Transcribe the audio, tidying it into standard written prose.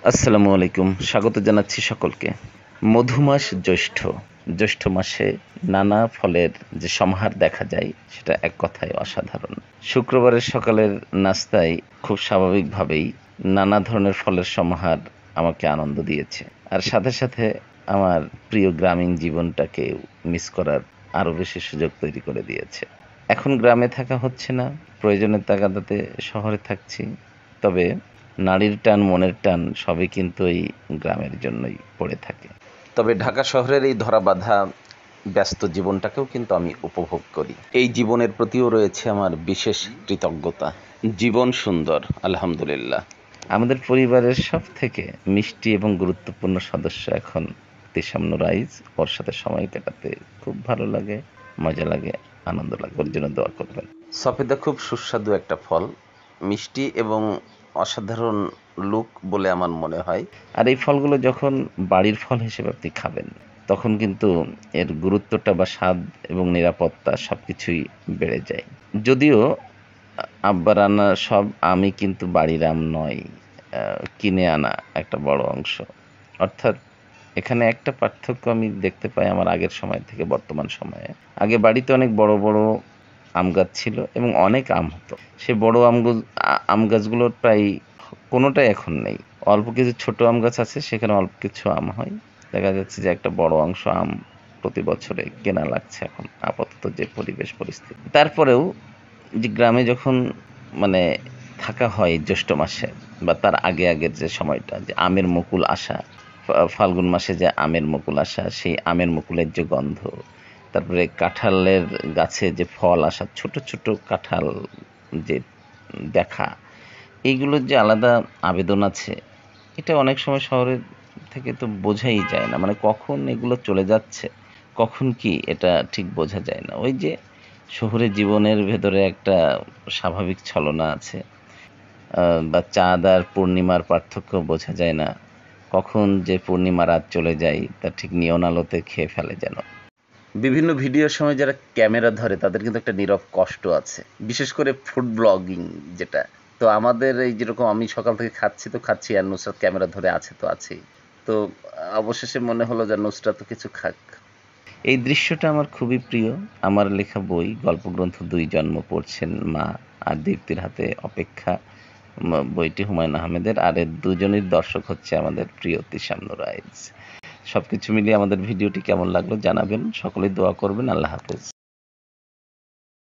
আসসালামু আলাইকুম। স্বাগত জানাচ্ছি সকলকে। মধুমাস জ্যৈষ্ঠ মাসে নানা ফলের যে সমাহার দেখা যায় সেটা এক কথায় অসাধারণ। শুক্রবারের সকালের নাস্তায় খুব স্বাভাবিকভাবেই নানা ধরনের ফলের সমাহার আমাকে আনন্দ দিয়েছে। আর সাথে সাথে আমার প্রিয় গ্রামীণ জীবনটাকে মিস করার আরও বেশি সুযোগ তৈরি করে দিয়েছে। এখন গ্রামে থাকা হচ্ছে না, প্রয়োজনের তাগাদাতে শহরে থাকছি। তবে নারীর টান মনের টান সবই কিন্তু এই গ্রামের জন্যই পড়ে থাকে। তবে ঢাকা শহরের এই ধরাবাঁধা ব্যস্ত জীবনটাকেও কিন্তু আমি উপভোগ করি। এই জীবনের প্রতিও রয়েছে আমার বিশেষ কৃতজ্ঞতা। জীবন সুন্দর, আলহামদুলিল্লাহ। আমাদের পরিবারের সব থেকে মিষ্টি এবং গুরুত্বপূর্ণ সদস্য এখন তিশাম নুরাইজ। ওর সাথে সময় কাটাতে খুব ভালো লাগে, মজা লাগে, আনন্দ লাগে। ওর জন্য দোয়া করবেন। সফেদা খুব সুস্বাদু একটা ফল, মিষ্টি এবং অসাধারণ লুক বলে আমার মনে হয়। আর এই ফলগুলো যখন বাড়ির ফল হিসেবে আপনি খাবেন তখন কিন্তু এর গুরুত্বটা বা স্বাদ এবং নিরাপত্তা সব কিছুই বেড়ে যায়। যদিও আব্বার আনা সব আমই কিন্তু বাড়ির আম নয়, কিনে আনা একটা বড় অংশ। অর্থাৎ এখানে একটা পার্থক্য আমি দেখতে পাই আমার আগের সময় থেকে বর্তমান সময়ে। আগে বাড়িতে অনেক বড় বড় আম গাছ ছিল এবং অনেক আম হতো। সে বড় আম গাছগুলোর প্রায় কোনোটাই এখন নেই। অল্প কিছু ছোট আম গাছ আছে, সেখানে অল্প কিছু আম হয়। দেখা যাচ্ছে যে একটা বড় অংশ আম প্রতি বছরে কেনা লাগছে এখন, আপাতত যে পরিবেশ পরিস্থিতি। তারপরেও যে গ্রামে যখন মানে থাকা হয় জ্যৈষ্ঠ মাসে বা তার আগের যে সময়টা, যে আমের মুকুল আসা, ফাল্গুন মাসে যে আমের মুকুল আসা, সেই আমের মুকুলের যে গন্ধ, তারপরে কাঁঠালের গাছে যে ফল আসা, ছোট ছোট কাঁঠাল যে দেখা, এইগুলোর যে আলাদা আবেদন আছে, এটা অনেক সময় শহরের থেকে তো বোঝাই যায় না। মানে কখন এগুলো চলে যাচ্ছে, কখন কি এটা ঠিক বোঝা যায় না। ওই যে শহুরে জীবনের ভেতরে একটা স্বাভাবিক ছলনা আছে, বা চাঁদ আর পূর্ণিমার পার্থক্য বোঝা যায় না। কখন যে পূর্ণিমা রাত চলে যায় তা ঠিক নিয়ন আলোতে খেয়ে ফেলে যেন। বিভিন্ন ভিডিওর সময় যারা ক্যামেরা ধরে তাদের কিন্তু একটা নীরব কষ্ট আছে, বিশেষ করে ফুড ব্লগিং যেটা। তো আমাদের এই যেরকম আমি সকাল থেকে খাচ্ছি তো খাচ্ছি, আর নুসরাত ক্যামেরা ধরে আছে তো আছেই। তো অবশেষে মনে হলো যে নুসরাত তো কিছু খাক। এই দৃশ্যটা আমার খুবই প্রিয়। আমার লেখা বই গল্পগ্রন্থ দুই জন্ম পড়ছেন মা আর দীপ্তির হাতে অপেক্ষা, বইটি হুমায়ুন আহমেদের। আর এর দুজনের দর্শক হচ্ছে আমাদের প্রিয় তিশাম নুরাইজ। সবকিছু মিলিয়ে আমাদের ভিডিওটি কেমন লাগলো জানাবেন। সকলেই দোয়া করবেন। আল্লাহ হাফেজ।